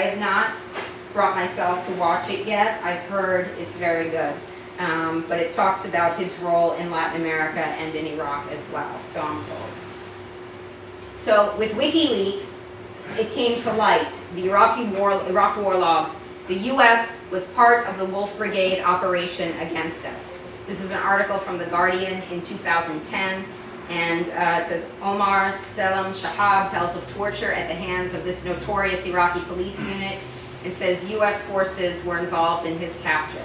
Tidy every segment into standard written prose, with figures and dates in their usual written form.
have not brought myself to watch it yet. I've heard it's very good. But it talks about his role in Latin America and in Iraq as well, so I'm told. So with WikiLeaks, it came to light, the Iraq war logs. The U.S. was part of the Wolf Brigade operation against us. This is an article from The Guardian in 2010, and it says, Omar Selim Shahab tells of torture at the hands of this notorious Iraqi police unit, and says U.S. forces were involved in his capture.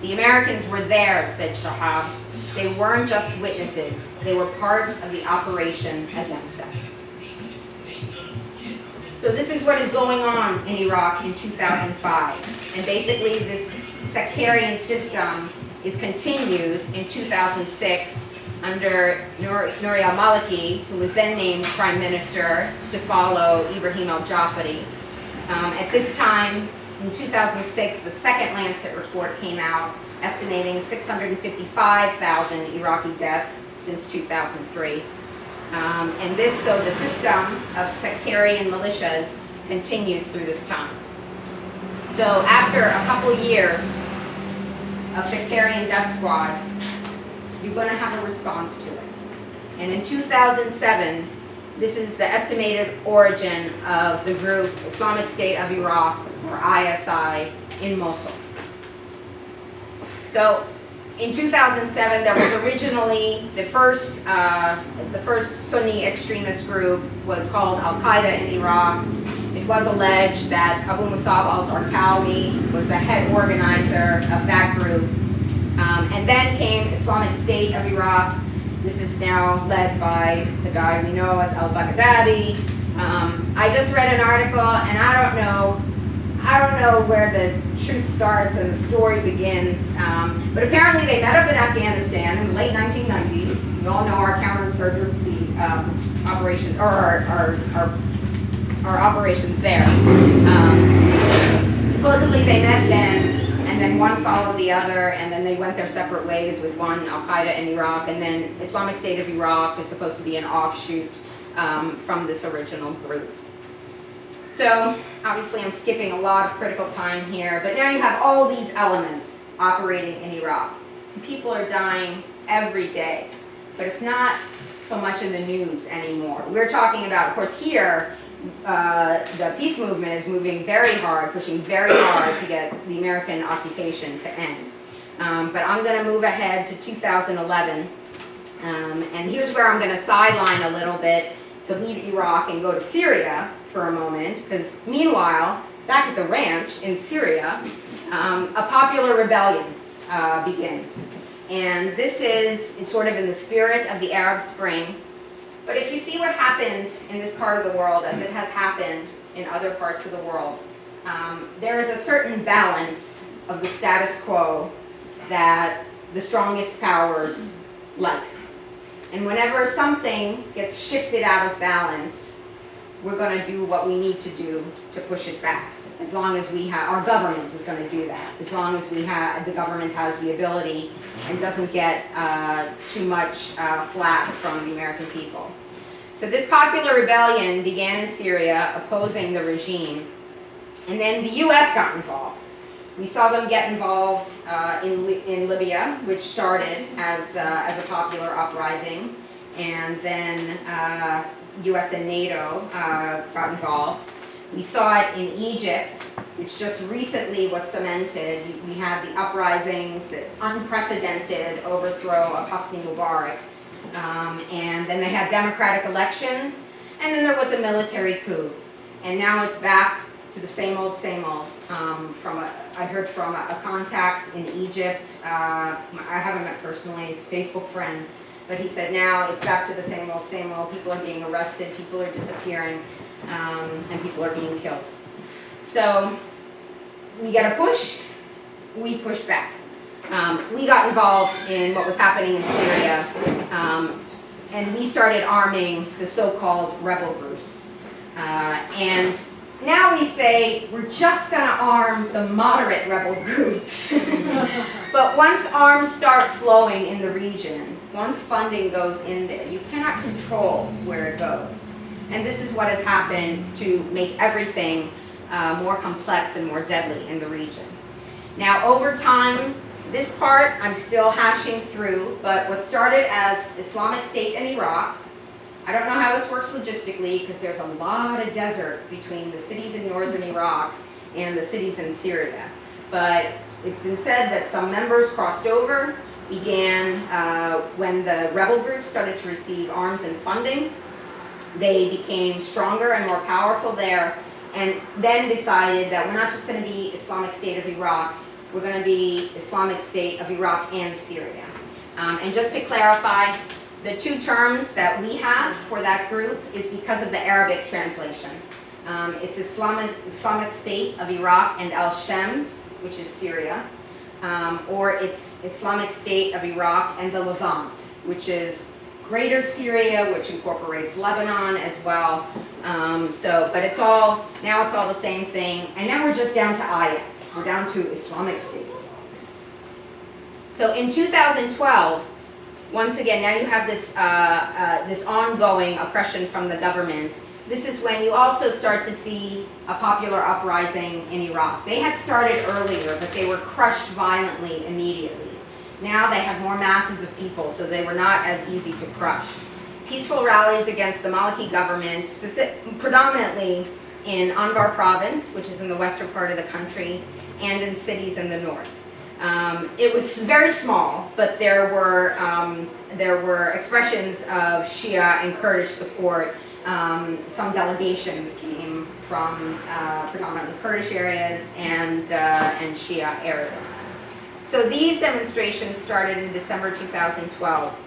The Americans were there, said Shahab. They weren't just witnesses. They were part of the operation against us. So this is what is going on in Iraq in 2005. And basically this sectarian system is continued in 2006 under Nouri al-Maliki, who was then named prime minister to follow Ibrahim al-Jafari. At this time, in 2006, the second Lancet report came out, estimating 655,000 Iraqi deaths since 2003. So the system of sectarian militias continues through this time. So after a couple years of sectarian death squads, you're going to have a response to it. And in 2007, this is the estimated origin of the group Islamic State of Iraq, or ISI, in Mosul. So in 2007, there was originally the first Sunni extremist group was called Al-Qaeda in Iraq. It was alleged that Abu Musab al-Zarqawi was the head organizer of that group. And then came Islamic State of Iraq. This is now led by the guy we know as al-Baghdadi. I just read an article, and I don't know where the truth starts and the story begins, but apparently they met up in Afghanistan in the late 1990s. You all know our counterinsurgency operation, or our operations there. Supposedly they met then, and then one followed the other, and then they went their separate ways with one Al-Qaeda in Iraq, and then Islamic State of Iraq is supposed to be an offshoot from this original group. So obviously I'm skipping a lot of critical time here, but now you have all these elements operating in Iraq. And people are dying every day, but it's not so much in the news anymore. We're talking about, of course, here, the peace movement is moving very hard, pushing very hard to get the American occupation to end. But I'm going to move ahead to 2011, and here's where I'm going to sideline a little bit to leave Iraq and go to Syria for a moment, because meanwhile, back at the ranch in Syria, a popular rebellion begins. And this is sort of in the spirit of the Arab Spring. But if you see what happens in this part of the world, as it has happened in other parts of the world, there is a certain balance of the status quo that the strongest powers like. And whenever something gets shifted out of balance, we're going to do what we need to do to push it back. As long as we have, our government is going to do that. As long as we have, the government has the ability and doesn't get too much flack from the American people. So this popular rebellion began in Syria, opposing the regime. And then the U.S. got involved. We saw them get involved in Libya, which started as a popular uprising, and then U.S. and NATO got involved. We saw it in Egypt, which just recently was cemented. We had the uprisings, the unprecedented overthrow of Hosni Mubarak, and then they had democratic elections, and then there was a military coup. And now it's back to the same old, same old. I heard from a contact in Egypt. I haven't met personally, it's a Facebook friend, but he said now it's back to the same old, same old. People are being arrested, people are disappearing, and people are being killed. So we got to push, we push back. We got involved in what was happening in Syria, and we started arming the so-called rebel groups. And now we say we're just going to arm the moderate rebel groups. But once arms start flowing in the region, once funding goes in there, you cannot control where it goes. And this is what has happened to make everything more complex and more deadly in the region. Now, over time, this part I'm still hashing through, but what started as Islamic State in Iraq, I don't know how this works logistically because there's a lot of desert between the cities in northern Iraq and the cities in Syria. But it's been said that some members crossed over, began when the rebel groups started to receive arms and funding. They became stronger and more powerful there, and then decided that we're not just going to be Islamic State of Iraq, we're going to be Islamic State of Iraq and Syria. And just to clarify, the two terms that we have for that group is because of the Arabic translation. It's Islamic State of Iraq and Al-Shams, which is Syria, or it's Islamic State of Iraq and the Levant, which is Greater Syria, which incorporates Lebanon as well. But it's all the same thing. And now we're just down to IS. We're down to Islamic State. So in 2012, once again, now you have this, this ongoing oppression from the government. This is when you also start to see a popular uprising in Iraq. They had started earlier, but they were crushed violently immediately. Now they have more masses of people, so they were not as easy to crush. Peaceful rallies against the Maliki government, predominantly in Anbar province, which is in the western part of the country, and in cities in the north. It was very small, but there were expressions of Shia and Kurdish support. Some delegations came from predominantly Kurdish areas and Shia areas. So these demonstrations started in December 2012.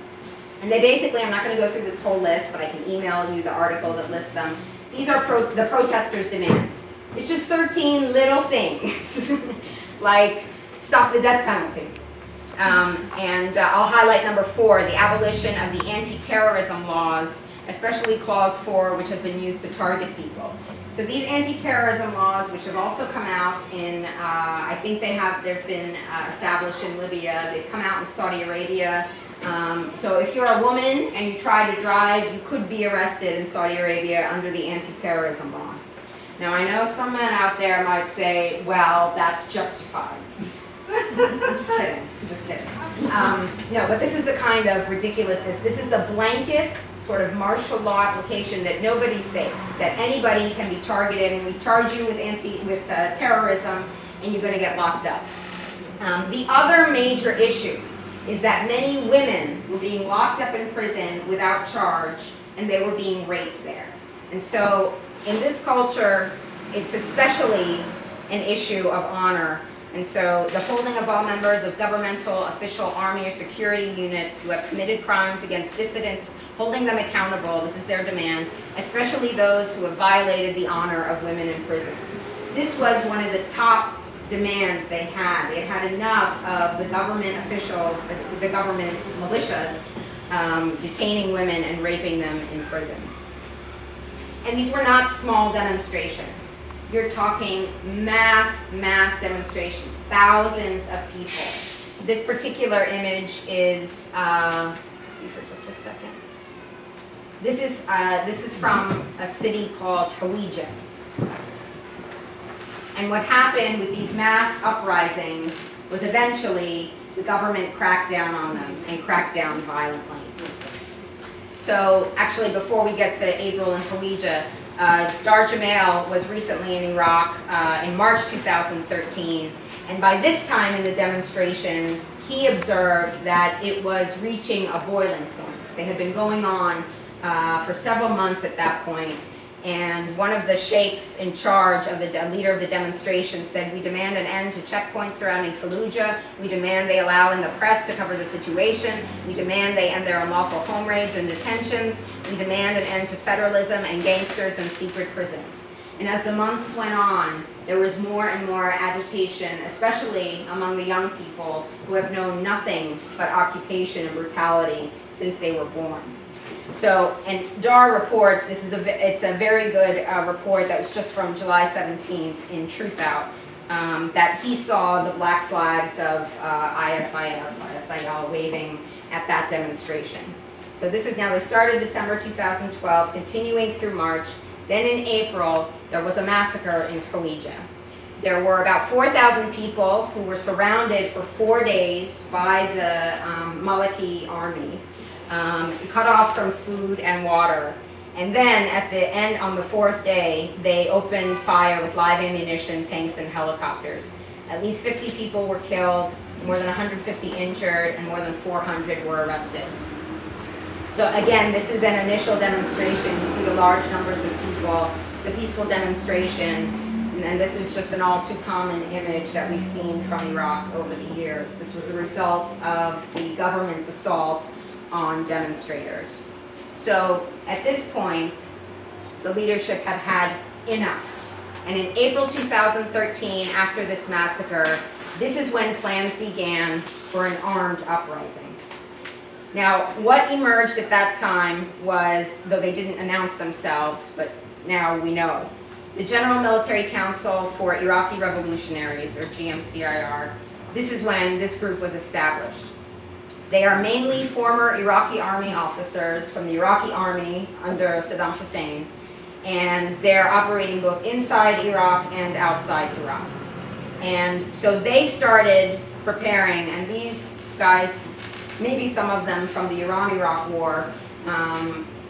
And they basically, I'm not going to go through this whole list, but I can email you the article that lists them. These are the protesters' demands. It's just 13 little things, like stop the death penalty. I'll highlight number 4, the abolition of the anti-terrorism laws, especially Clause 4, which has been used to target people. So these anti-terrorism laws, which have also come out in, I think they've been established in Libya, they've come out in Saudi Arabia. So if you're a woman and you try to drive, you could be arrested in Saudi Arabia under the anti-terrorism law. Now I know some men out there might say, well, that's justified. I'm just kidding. No, but this is the kind of ridiculousness. This is the blanket sort of martial law application that nobody's safe, that anybody can be targeted, and we charge you with terrorism, and you're going to get locked up. The other major issue is that many women were being locked up in prison without charge, and they were being raped there. And so in this culture, it's especially an issue of honor. And so the holding of all members of governmental, official, army, or security units who have committed crimes against dissidents, holding them accountable, this is their demand, especially those who have violated the honor of women in prisons. This was one of the top demands they had. They had enough of the government officials, the government militias, detaining women and raping them in prison. And these were not small demonstrations. You're talking mass demonstrations, thousands of people. This particular image is, let's see for just a second. This is from a city called Hawija. And what happened with these mass uprisings was eventually the government cracked down on them and cracked down violently. So actually, before we get to April and Hawija, Dar Jamail was recently in Iraq in March 2013, and by this time in the demonstrations, he observed that it was reaching a boiling point. They had been going on for several months at that point, and one of the sheikhs in charge of the leader of the demonstration said, "We demand an end to checkpoints surrounding Fallujah. We demand they allow in the press to cover the situation. We demand they end their unlawful home raids and detentions. We demand an end to federalism and gangsters and secret prisons." And as the months went on, there was more and more agitation, especially among the young people who have known nothing but occupation and brutality since they were born. So, and Dar reports, it's a very good report that was just from July 17th in Truth Out, that he saw the black flags of ISIL waving at that demonstration. So this is now, they started December 2012, continuing through March. Then in April, there was a massacre in Hawija. There were about 4,000 people who were surrounded for 4 days by the Maliki army, cut off from food and water. And then at the end, on the 4th day, they opened fire with live ammunition, tanks, and helicopters. At least 50 people were killed, more than 150 injured, and more than 400 were arrested. So again, this is an initial demonstration. You see the large numbers of people. It's a peaceful demonstration. And this is just an all too common image that we've seen from Iraq over the years. This was a result of the government's assault on demonstrators. So at this point, the leadership had had enough. And in April 2013, after this massacre, this is when plans began for an armed uprising. Now, what emerged at that time was, though they didn't announce themselves, but now we know, the General Military Council for Iraqi Revolutionaries, or GMCIR. This is when this group was established. They are mainly former Iraqi army officers from the Iraqi army under Saddam Hussein, and they're operating both inside Iraq and outside Iraq. And so they started preparing, and these guys, maybe some of them from the Iran-Iraq War,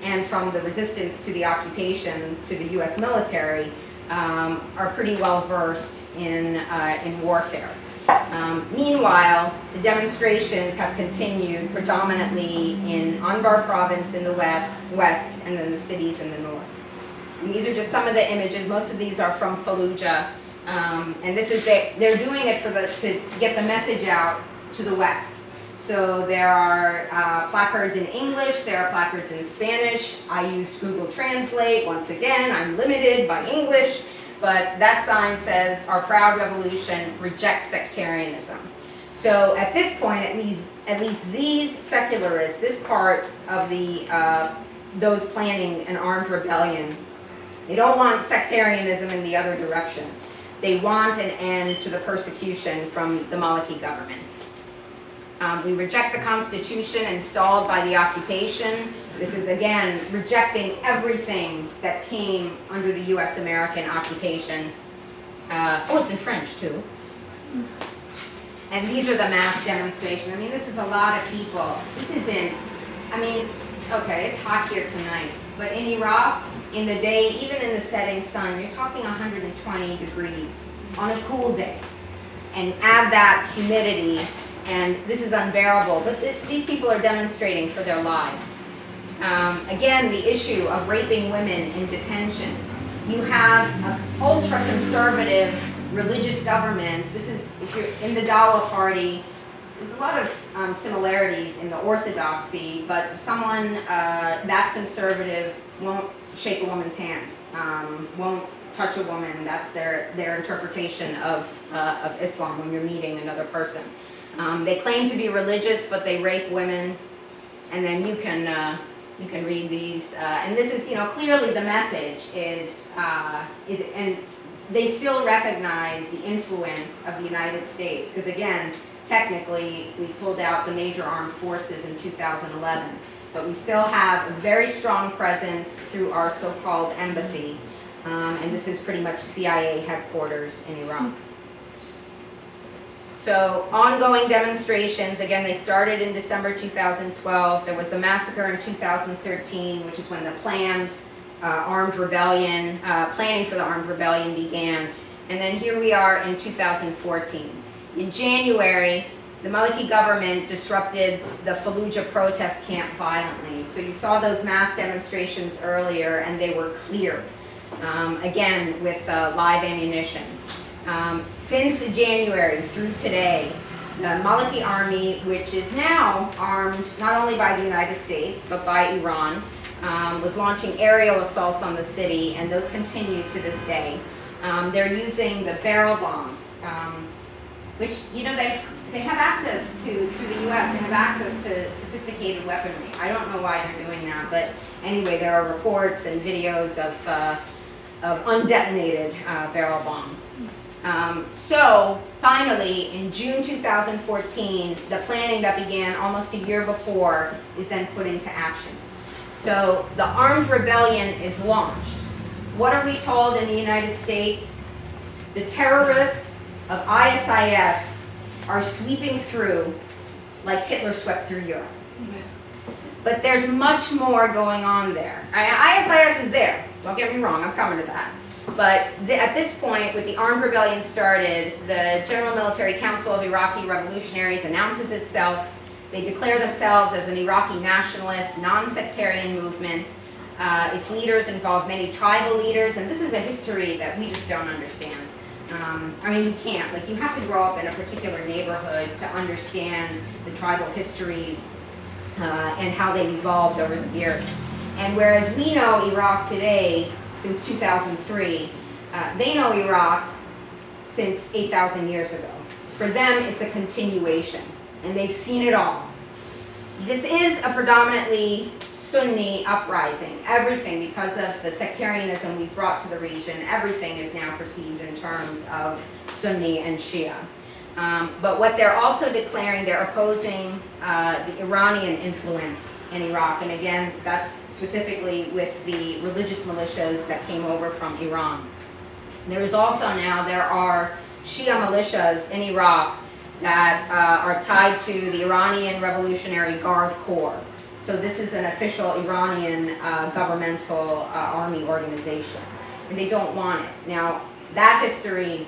and from the resistance to the occupation to the US military, are pretty well versed in warfare. Meanwhile, the demonstrations have continued predominantly in Anbar province in the west, and then the cities in the north. And these are just some of the images. Most of these are from Fallujah, and this is they're doing it to get the message out to the west. So there are placards in English, there are placards in Spanish. I used Google Translate. Once again, I'm limited by English, but that sign says, "Our proud revolution rejects sectarianism." So at this point, at least these secularists, this part of those planning an armed rebellion, they don't want sectarianism in the other direction. They want an end to the persecution from the Maliki government. We reject the Constitution installed by the occupation. This is, again, rejecting everything that came under the US American occupation. It's in French, too. And these are the mass demonstrations. I mean, this is a lot of people. This isn't, okay, it's hot here tonight. But in Iraq, in the day, even in the setting sun, you're talking 120 degrees on a cool day. And add that humidity, and this is unbearable. But these people are demonstrating for their lives. Again, the issue of raping women in detention. You have an ultra-conservative religious government. This is, if you're in the Dahlia party, there's a lot of similarities in the orthodoxy, but someone that conservative won't shake a woman's hand, won't touch a woman. That's their interpretation of Islam when you're meeting another person. They claim to be religious, but they rape women, and then you can read these, and this is, clearly the message is, and they still recognize the influence of the United States, because again, technically, we've pulled out the major armed forces in 2011, but we still have a very strong presence through our so-called embassy, and this is pretty much CIA headquarters in Iraq. So ongoing demonstrations, again, they started in December 2012. There was the massacre in 2013, which is when the planned armed rebellion, planning for the armed rebellion began. And then here we are in 2014. In January, the Maliki government disrupted the Fallujah protest camp violently. So you saw those mass demonstrations earlier, and they were cleared, again, with live ammunition. Since January through today, the Maliki army, which is now armed not only by the United States, but by Iran, was launching aerial assaults on the city, and those continue to this day. They're using the barrel bombs, which, they have access to, through the US, they have access to sophisticated weaponry. I don't know why they're doing that, but anyway, there are reports and videos of undetonated barrel bombs. So finally, in June 2014, the planning that began almost a year before is then put into action. So the armed rebellion is launched. what are we told in the United States? The terrorists of ISIS are sweeping through like Hitler swept through Europe. But there's much more going on there. ISIS is there, don't get me wrong, I'm coming to that. But at this point, with the armed rebellion started, the General Military Council of Iraqi Revolutionaries announces itself. They declare themselves as an Iraqi nationalist, non-sectarian movement. Its leaders involve many tribal leaders, and this is a history that we just don't understand. I mean, you can't. Like, you have to grow up in a particular neighborhood to understand the tribal histories and how they evolved over the years. And whereas we know Iraq today since 2003, they know Iraq since 8,000 years ago. For them, it's a continuation, and they've seen it all. This is a predominantly Sunni uprising. Everything, because of the sectarianism we've brought to the region, everything is now perceived in terms of Sunni and Shia. But what they're also declaring, they're opposing the Iranian influence in Iraq. And again, that's specifically with the religious militias that came over from Iran. There is also now, there are Shia militias in Iraq that are tied to the Iranian Revolutionary Guard Corps. So this is an official Iranian governmental army organization. And they don't want it. Now, that history,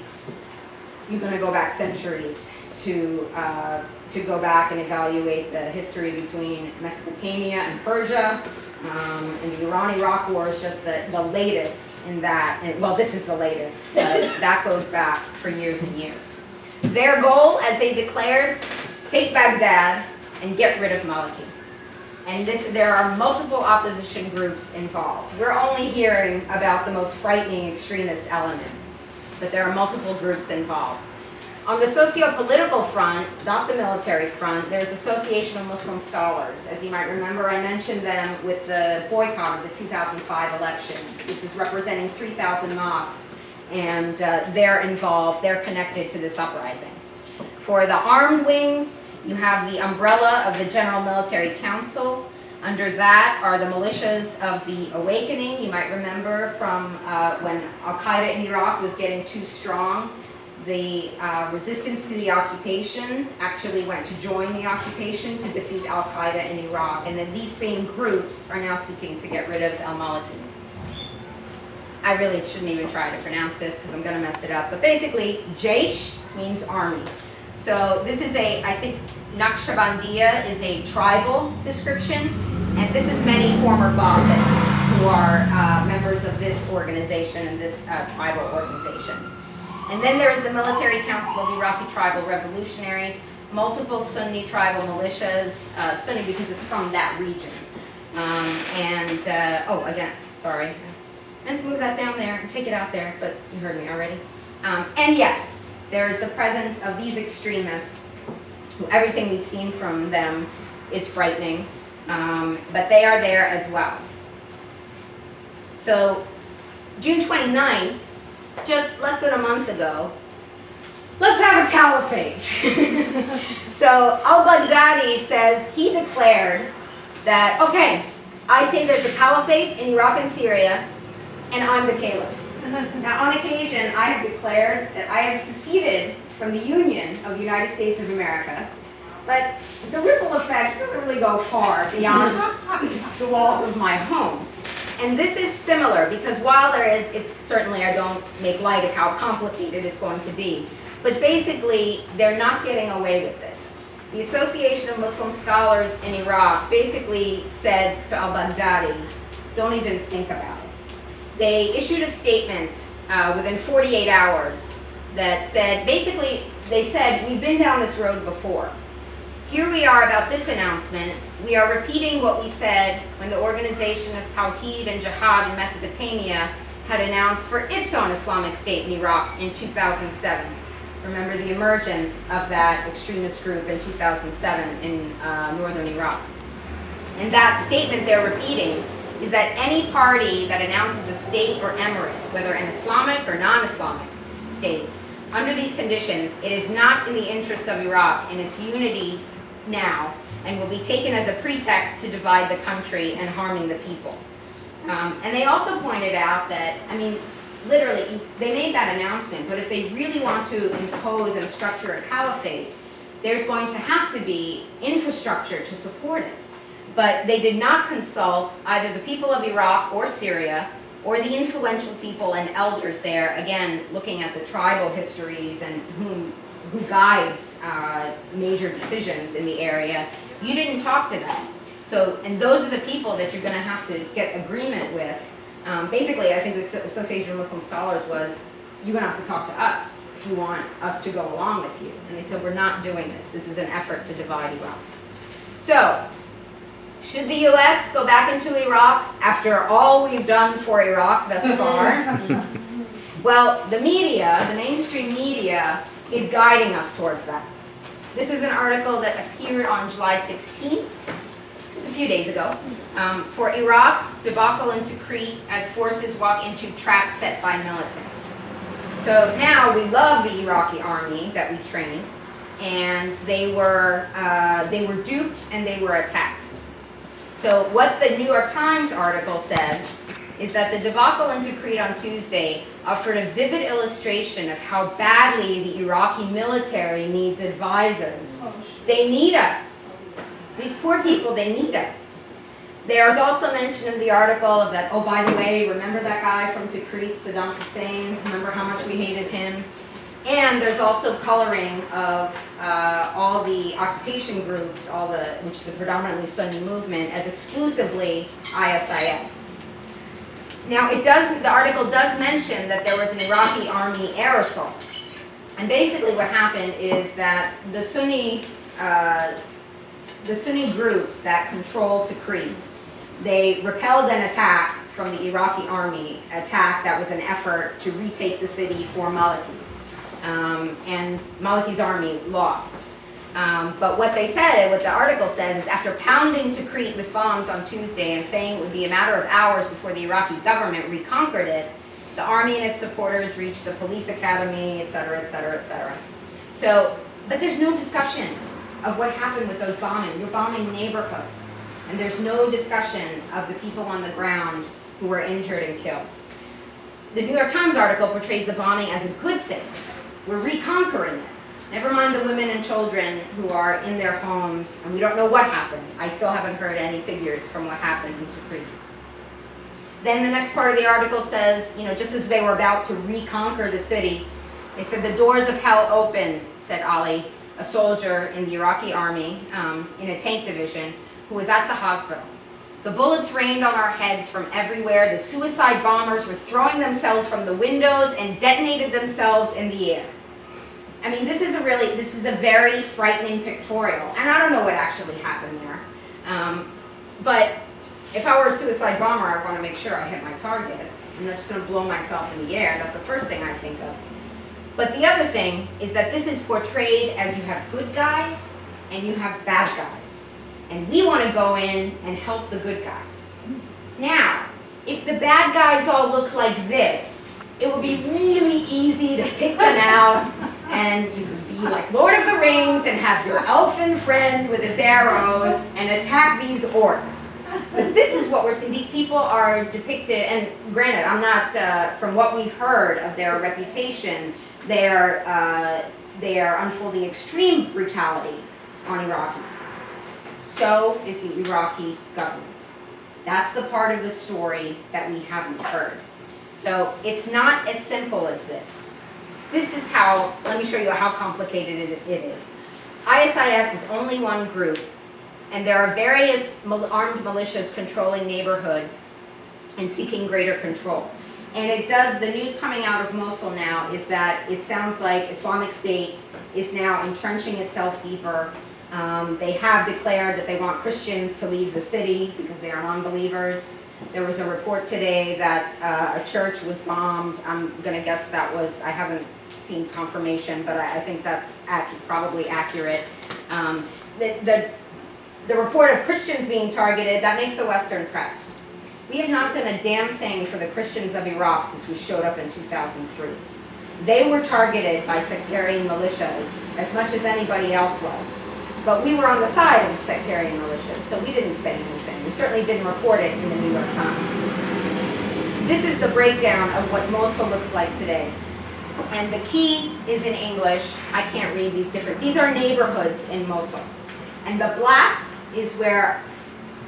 you're going to go back centuries to go back and evaluate the history between Mesopotamia and Persia. And the Iran-Iraq War is just the latest in that. And, well, this is the latest, but that goes back for years and years. Their goal, as they declared, take Baghdad and get rid of Maliki. And there are multiple opposition groups involved. We're only hearing about the most frightening extremist element, but there are multiple groups involved. On the socio-political front, not the military front, there's Association of Muslim Scholars. As you might remember, I mentioned them with the boycott of the 2005 election. This is representing 3,000 mosques, and they're involved, they're connected to this uprising. For the armed wings, you have the umbrella of the General Military Council. Under that are the militias of the Awakening. You might remember from when Al-Qaeda in Iraq was getting too strong. The resistance to the occupation actually went to join the occupation to defeat Al-Qaeda in Iraq. And then these same groups are now seeking to get rid of al-Maliki. I really shouldn't even try to pronounce this because I'm going to mess it up. But basically, Jaish means army. So this is I think Naqshbandiya is a tribal description. And this is many former Ba'athists who are members of this organization and this tribal organization. And then there is the Military Council of Iraqi Tribal Revolutionaries, multiple Sunni tribal militias, Sunni because it's from that region. Oh, again, sorry. I meant to move that down there and take it out there, but you heard me already. And yes, there is the presence of these extremists, who everything we've seen from them is frightening, but they are there as well. So, June 29th, just less than a month ago, let's have a caliphate. So al-Baghdadi says he declared that, okay, I say there's a caliphate in Iraq and Syria, and I'm the caliph. Now, on occasion, I have declared that I have seceded from the Union of the United States of America, but the ripple effect doesn't really go far beyond the walls of my home. And this is similar because while there is, it's certainly, I don't make light of how complicated it's going to be, but basically they're not getting away with this. The Association of Muslim Scholars in Iraq basically said to al-Baghdadi, don't even think about it. They issued a statement within 48 hours that said, basically, they said, we've been down this road before. Here we are about this announcement. We are repeating what we said when the Organization of Tawheed and Jihad in Mesopotamia had announced for its own Islamic State in Iraq in 2007. Remember the emergence of that extremist group in 2007 in northern Iraq. And that statement they're repeating is that any party that announces a state or emirate, whether an Islamic or non-Islamic state, under these conditions, it is not in the interest of Iraq and its unity now, and will be taken as a pretext to divide the country and harming the people. And they also pointed out that, I mean, literally, they made that announcement, but if they really want to impose and structure a caliphate, there's going to have to be infrastructure to support it. But they did not consult either the people of Iraq or Syria, or the influential people and elders there, again, looking at the tribal histories and who guides major decisions in the area. You didn't talk to them. So, and those are the people that you're going to have to get agreement with. Basically, I think the Association of Muslim Scholars was, you're going to have to talk to us if you want us to go along with you. And they said, we're not doing this. This is an effort to divide Iraq. So, should the U.S. go back into Iraq after all we've done for Iraq thus far? Well, the media, the mainstream media, is guiding us towards that. This is an article that appeared on July 16th, just a few days ago, for Iraq, debacle into Crete as forces walk into traps set by militants. So now we love the Iraqi army that we trained, and they were duped and they were attacked. So what the New York Times article says is that the debacle into Crete on Tuesday offered a vivid illustration of how badly the Iraqi military needs advisors. They need us. These poor people, they need us. There is also mention in the article that, oh, by the way, remember that guy from Tikrit, Saddam Hussein? Remember how much we hated him? And there's also coloring of all the occupation groups, which is a predominantly Sunni movement, as exclusively ISIS. Now, the article does mention that there was an Iraqi army air assault. And basically what happened is that the Sunni groups that control Tikrit, they repelled an attack from the Iraqi army, attack that was an effort to retake the city for Maliki. And Maliki's army lost. But what they said, and what the article says, is after pounding Tikrit with bombs on Tuesday and saying it would be a matter of hours before the Iraqi government reconquered it, the army and its supporters reached the police academy, etc., etc., etc. So, but there's no discussion of what happened with those bombings. You're bombing neighborhoods, and there's no discussion of the people on the ground who were injured and killed. The New York Times article portrays the bombing as a good thing. We're reconquering it. Never mind the women and children who are in their homes, and we don't know what happened. I still haven't heard any figures from what happened in Tikrit. Then the next part of the article says, just as they were about to reconquer the city, they said the doors of hell opened, said Ali, a soldier in the Iraqi army, in a tank division, who was at the hospital. The bullets rained on our heads from everywhere. The suicide bombers were throwing themselves from the windows and detonated themselves in the air. I mean, this is a very frightening pictorial. And I don't know what actually happened there. But if I were a suicide bomber, I want to make sure I hit my target. I'm not just going to blow myself in the air. That's the first thing I think of. But the other thing is that this is portrayed as you have good guys and you have bad guys. And we want to go in and help the good guys. Now, if the bad guys all look like this, it would be really easy to pick them out, and you could be like Lord of the Rings and have your elfin friend with his arrows and attack these orcs. But this is what we're seeing. These people are depicted, and granted, I'm not, from what we've heard of their reputation, they are unfolding extreme brutality on Iraqis. So is the Iraqi government. That's the part of the story that we haven't heard. So it's not as simple as this. This is how, let me show you how complicated it is. ISIS is only one group, and there are various armed militias controlling neighborhoods and seeking greater control. And the news coming out of Mosul now is that it sounds like Islamic State is now entrenching itself deeper. They have declared that they want Christians to leave the city because they are non-believers. There was a report today that a church was bombed. I'm going to guess that was, I haven't seen confirmation, but I think that's probably accurate. The report of Christians being targeted, that makes the Western press. We have not done a damn thing for the Christians of Iraq since we showed up in 2003. They were targeted by sectarian militias as much as anybody else was. But we were on the side of the sectarian militias, so we didn't say anything. We certainly didn't report it in the New York Times. this is the breakdown of what Mosul looks like today. And the key is in English. I can't read these different. These are neighborhoods in Mosul. And the black is where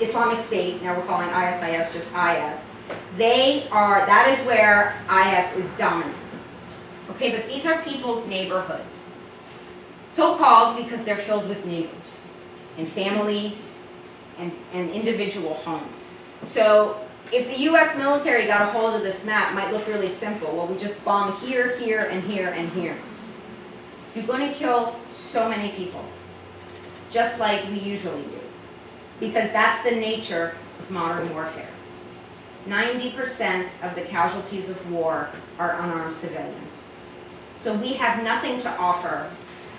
Islamic State, now we're calling ISIS just IS, that is where IS is dominant. Okay, but these are people's neighborhoods. So-called because they're filled with neighbors and families and individual homes. So if the US military got a hold of this map, it might look really simple. Well, we just bomb here, here, and here, and here. You're going to kill so many people, just like we usually do, because that's the nature of modern warfare. 90% of the casualties of war are unarmed civilians. So we have nothing to offer,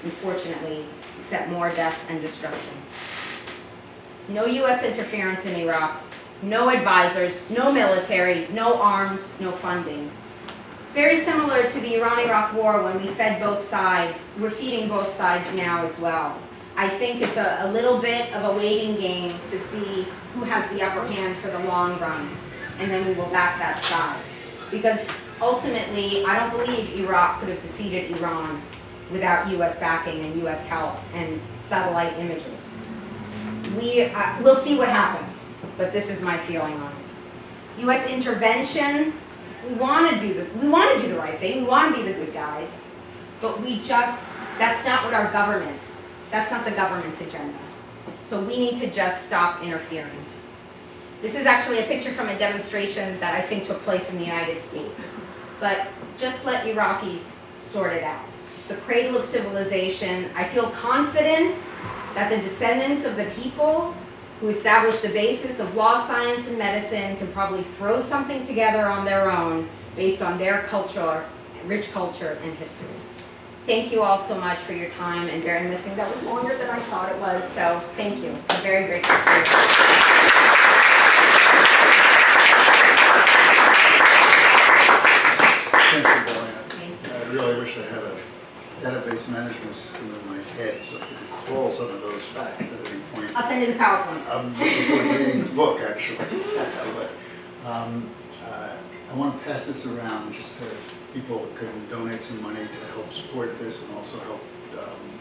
unfortunately, except more death and destruction. No US interference in Iraq, no advisors, no military, no arms, no funding. Very similar to the Iran-Iraq war when we fed both sides. We're feeding both sides now as well. I think it's a little bit of a waiting game to see who has the upper hand for the long run, and then we will back that side. Because ultimately, I don't believe Iraq could have defeated Iran without US backing and US help and satellite images. We'll see what happens, but this is my feeling on it. US intervention, we want to do the right thing, we want to be the good guys, but that's not what our government, that's not the government's agenda. So we need to just stop interfering. This is actually a picture from a demonstration that I think took place in the United States. But just let Iraqis sort it out. It's the cradle of civilization. I feel confident that the descendants of the people who established the basis of law, science, and medicine can probably throw something together on their own based on their culture, rich culture, and history. Thank you all so much for your time and bearing with me. That was longer than I thought it was, so thank you. I'm very grateful for you. Thank you, Dahlia. I really wish I had a database management system in my head so I could recall some of those facts that are being pointed. I'll send you the PowerPoint. I'm looking forward to reading the book, actually. But I want to pass this around just to people who can donate some money to help support this and also help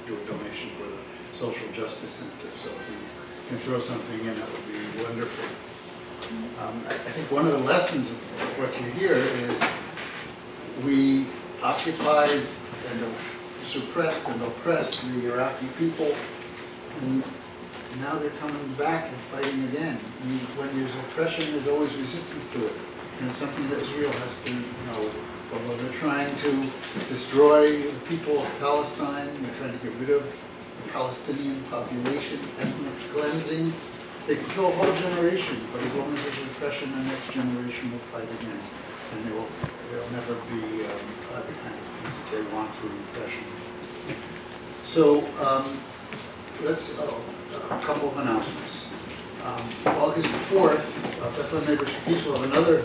do a donation for the Social Justice Center. So if you can throw something in, that would be wonderful. I think one of the lessons of what you hear is we occupied and suppressed and oppressed the Iraqi people, and now they're coming back and fighting again. And when there's oppression, there's always resistance to it. And it's something that Israel has to know. Although they're trying to destroy the people of Palestine, they're trying to get rid of the Palestinian population, ethnic cleansing. They can kill a whole generation, but as long as there's repression, the next generation will fight again. And they'll never be the kind of peace that they want through repression. So let's, a couple of announcements. August 4th, Bethlehem Neighbors for Peace will have another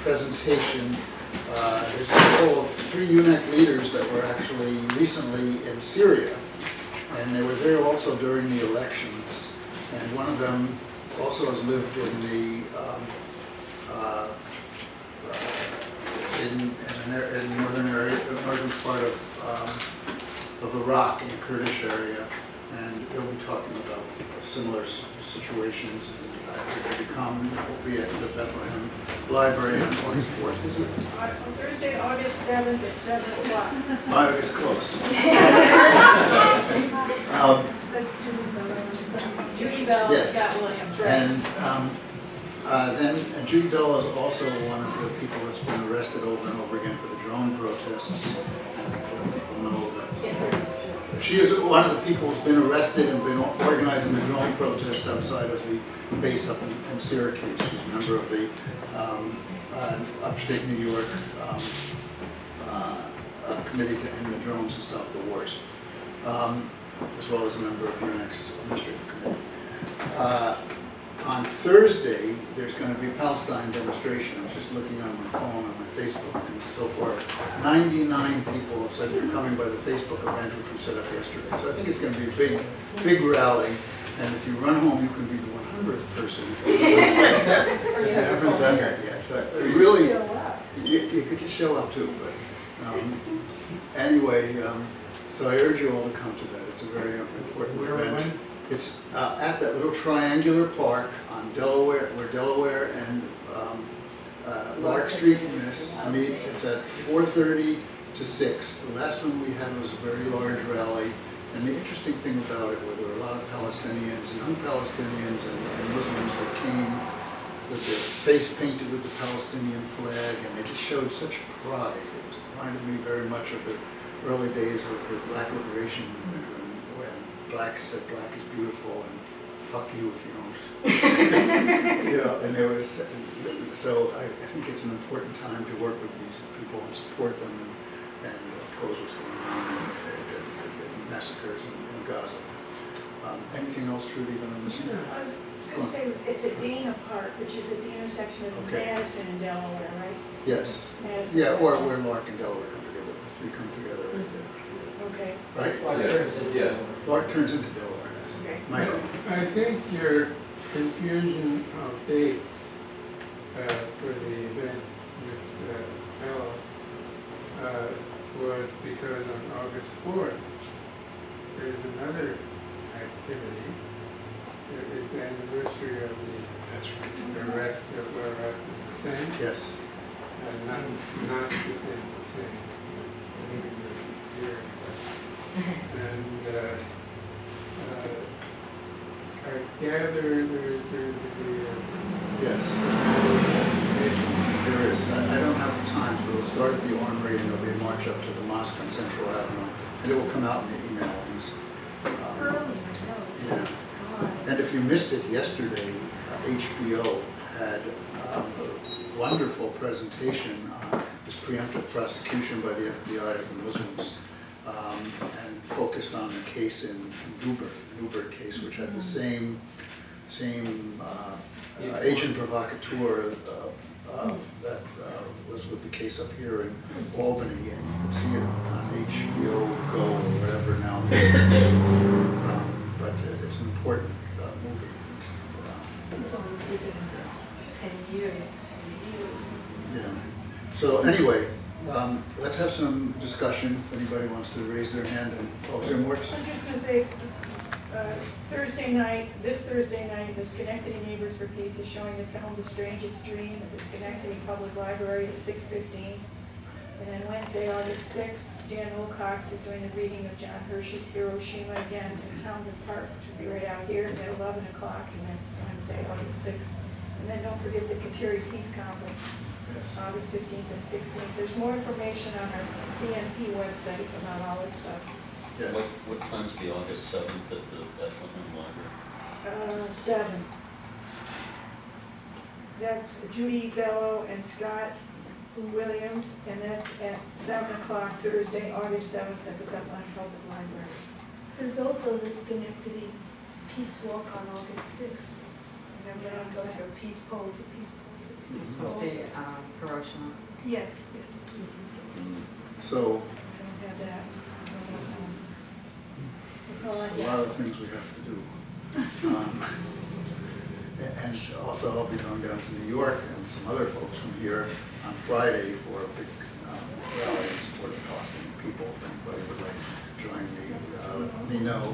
presentation. There's a couple of 3 UNEC leaders that were actually recently in Syria, and they were there also during the elections. And one of them also has lived in the in northern part of Iraq, in the Kurdish area, and they'll be talking about similar situations. And they come, will be at the Bethlehem Library on August 4th, is it? On Thursday, August 7th at 7 o'clock. It's close. That's Judy Bell. Judy Bell, Yes. Scott Williams, right? And then Judy Bell is also one of the people that's been arrested over and over again for the drone protests. And people know that she is one of the people who's been arrested and been organizing the drone protest outside of the base up in Syracuse. She's a member of the upstate New York committee to end the drones and stop the wars, as well as a member of UNEC's administrative committee. On Thursday, there's going to be a Palestine demonstration. I was just looking on my phone, on my Facebook, and so far 99 people have said they're coming by the Facebook event, which we set up yesterday. So I think it's going to be a big rally, and if you run home, you can be the 100th. 100th person. If you haven't done that yet, so really, Show up. you could just show up too, but anyway, so I urge you all to come to that. It's a very important event. It's at that little triangular park on Delaware, where Delaware and Lark Street meet. It's at 4:30 to 6. The last one we had was a very large rally. And the interesting thing about it, where there were a lot of Palestinians, young Palestinians and Muslims that came with their face painted with the Palestinian flag, and they just showed such pride. It reminded me very much of the early days of the Black Liberation movement, when blacks said black is beautiful and fuck you if you don't. And they were, so I think it's an important time to work with these people and support them and oppose what's going on in massacres in Gaza. Anything else, Trudy, that I'm missing? I was going to say, it's at Dana Park, which is at the intersection of Okay. Madison and Delaware, right? Yes. Madison. Yeah, or where Lark and Delaware come together. The three come together right there. Okay, Right? Yeah. Lark turns into Delaware. Yes. okay. Michael? I think your confusion of dates for the event with Ella was because on August 4th, there's another activity. It is the anniversary of That's right. the arrest of Barak Hussein. Yes. Not the same. I think it was here. And I gather there's going to be Yes. There is. I don't have the time, but it'll start at the Armory and there'll be a march up to the mosque on Central Avenue. And it will come out in the emailings. It's early, I know. It's Yeah. like, God. And if you missed it yesterday, HBO had a wonderful presentation on this preemptive prosecution by the FBI of the Muslims, and focused on the case in Newburgh case, which had the same agent provocateur that was with the case up here in Albany, and you can see it on HBO Go or whatever now. But it's an important movie. It's only taken 10 years. Yeah. So anyway, let's have some discussion. If anybody wants to raise their hand and, oh, is there more? I'm just going to say, this Thursday night, the Schenectady Neighbors for Peace is showing the film The Strangest Dream at the Schenectady Public Library at 6:15. And then Wednesday, August 6th, Dan Wilcox is doing the reading of John Hirsch's Hiroshima again in Townsend Park, which will be right out here at 11 o'clock, and that's Wednesday, August 6th. And then don't forget the Kateri Peace Conference, Yes. August 15th and 16th. There's more information on our PNP website about all this stuff. Yes. What time's the August 7th at the Bethlehem Library? 7. That's Judy Bello and Scott Williams, and that's at 7 o'clock Thursday, August 7th at the Bethlehem Public Library. There's also the Schenectady Peace Walk on August 6th. Remember, that goes from Peace Pole to Peace Pole to Peace Supposed Pole. to be Hiroshima. Yes, yes. So, I don't have that. That's all I a lot have. of things we have to do. And also I'll be going down to New York and some other folks from here on Friday for a big rally in support of Palestinian people. If anybody would like to join me, let me know.